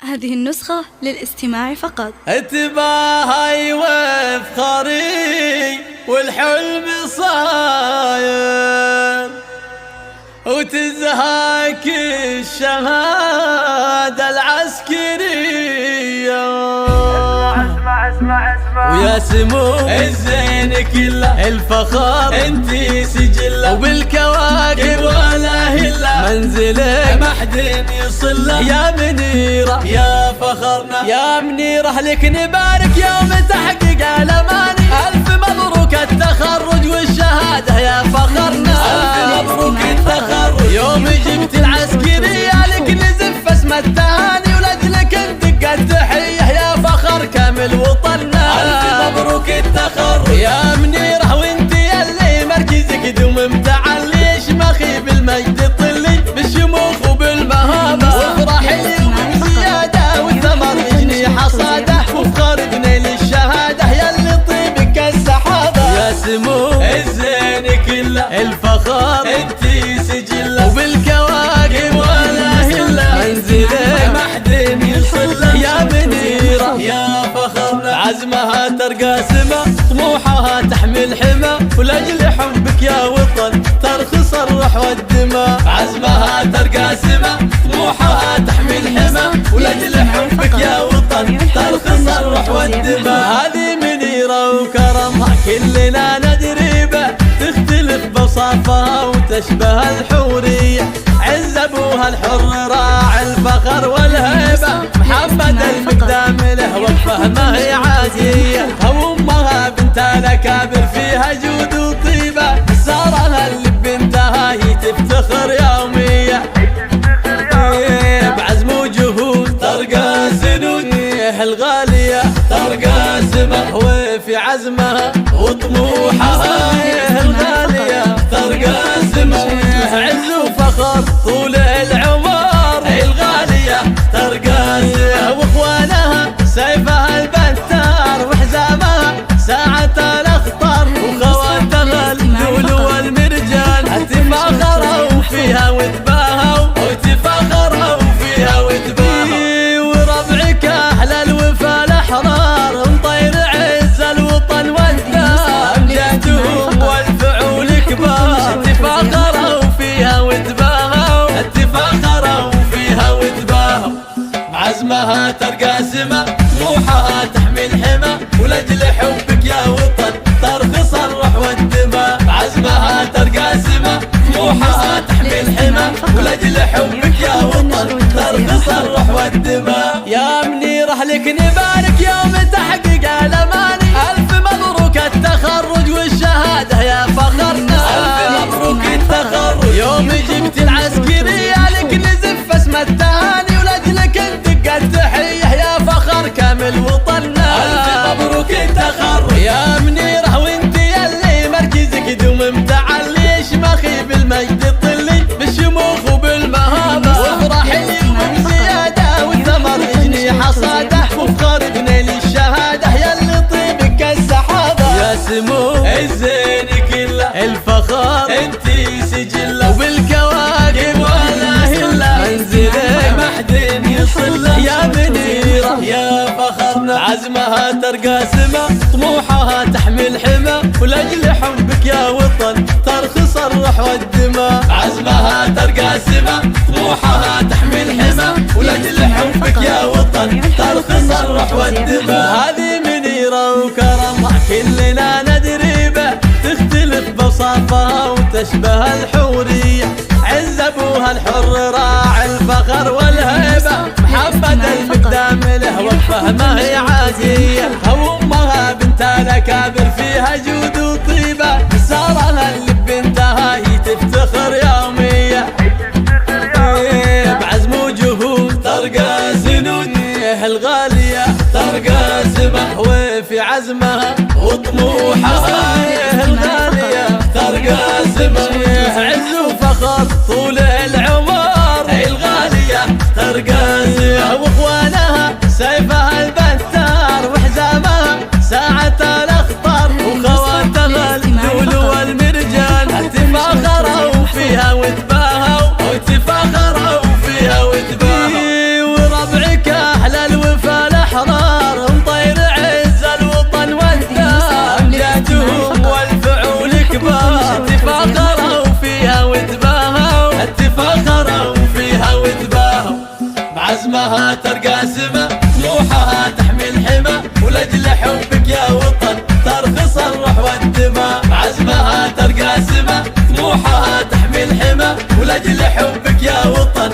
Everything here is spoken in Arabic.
هذه النسخة للاستماع فقط. اتباهي وافخري والحلم صاير وتزهاك الشهادة العسكرية. اسمع ويا سمو الزين كله الفخر انتي سجله وبالكواكب ولا هله منزلك ما حد يصله يا منيرة يا فخرنا يا منيرة لك نبارك يوم تحقيق الاماني. الف مبروك التخرج والشهادة يا فخرنا. الف مبروك التخرج يوم جبت العسكرية لك نزف اسم التهاني ولاجلك ندق التحية يا فخر كامل وطننا. الف مبروك التخرج يا منيرة وانتي اللي مركزك دوم متعلي شمخي بالمجد طلي بالشموخ وبالمهابة وافرحي وبزيادة والثمر يجني حصاده وفخر بنيل الشهادة ياللي طيبك السحابة. يا سمو الزين كله الفخر انتي سجله وبالكواكب ولا هله منزلك ما حد يصله يا منيرة يا فخرنا. عزمها ترقى سما طموحها تحمل حما ولاجل حبك يا وطن ترخص الروح والدماء. عزمها ترقى سما طموحها تحمل حما ولاجل حبك يا وطن ترخص الروح والدماء. هذه منيرة وكرمها كلنا ندري به تختلف بوصافها وتشبه الحورية. عز ابوها الحر راعي الفخر والهيبة محمد المقدام له وقفه ما هي عادية. امها بنت الاكابر فيها جود وطيبة سارها اللي بنتها هي تفتخر يومية. بعزم وجهود ترقى سنود الغالية ترقى سما وفي عزمها وطموحها الغالية ترقى سما عز وفخر طول العمر الغالية ترقى سما واخوانها سيفها البتار وحزامها ساعة الاخطار وخواتها اللؤلؤ والمرجان تفاخروا فيها وتباهوا وتفاخروا فيها وتباهوا. وربعك اهل الوفا الاحرار مطير عز الوطن والدار امجادهم والفعول كبار تفاخروا فيها وتباهوا تفاخروا فيها وتباهوا. عزمها ترقى سما طموحها تحمل حما ولاجل حبك يا وطن ترخص الروح والدماء. عزمها ترقى سما طموحها تحمل حما ولاجل حبك يا وطن ترخص الروح والدماء. يا منيرة لك نبارك يوم تحقيق الاماني. الف مبروك التخرج والشهادة يا فخرنا. الف مبروك التخرج يوم جبت العسكرية لك نزف اسم التهاني ولاجلك ندق التحية يا فخر كامل وطننا. الف مبروك التخرج يا منيرة وانتي اللي مركزك دوم متعلي شمخي بالمجد طلي بالشموخ وبالمهابة وافرحي وبزيادة والثمر يجني حصاده وفخر بنيل الشهادة ياللي طيبك السحابة. يا سمو الزين كله الفخر انتي سجله وبالكواكب ولا هله منزلك ما حد يصله يا منيرة يا فخرنا. عزمها ترقى سما طموحها تحمل حما ولاجل حبك يا وطن ترخص الروح والدماء. عزمها ترقى سما طموحها تحمل حما ولاجل حبك يا وطن ترخص الروح والدماء. هذه منيرة وكرمها كلنا ندري به تختلف بوصافها وتشبه الحورية. عز ابوها الحر راعي الفخر والهيبة محمد المقدام له وقفه ما هي عادية. امها بنت الاكابر فيها جود وطيبة سارها اللي بنتها هي تفتخر يومية. بعزم وجهود ترقى سنود الغالية ترقى سما وفي عزمها وطموحها الغالية ترقى سما عز وفخر طول العمر الغالية ترقى سما واخوانها سيفها البتار وحزامها ساعة الاخطار وخواتها اللؤلؤ والمرجان تفاخروا فيها وتباهوا وتفاخروا فيها وتباهوا. وربعك عزمها ترقى سما، طموحها تحمي الحمى، ولأجل حبك يا وطن ترخص الروح والدماء. عزمها ترقى سما، طموحها تحمي الحمى، ولأجل حبك يا وطن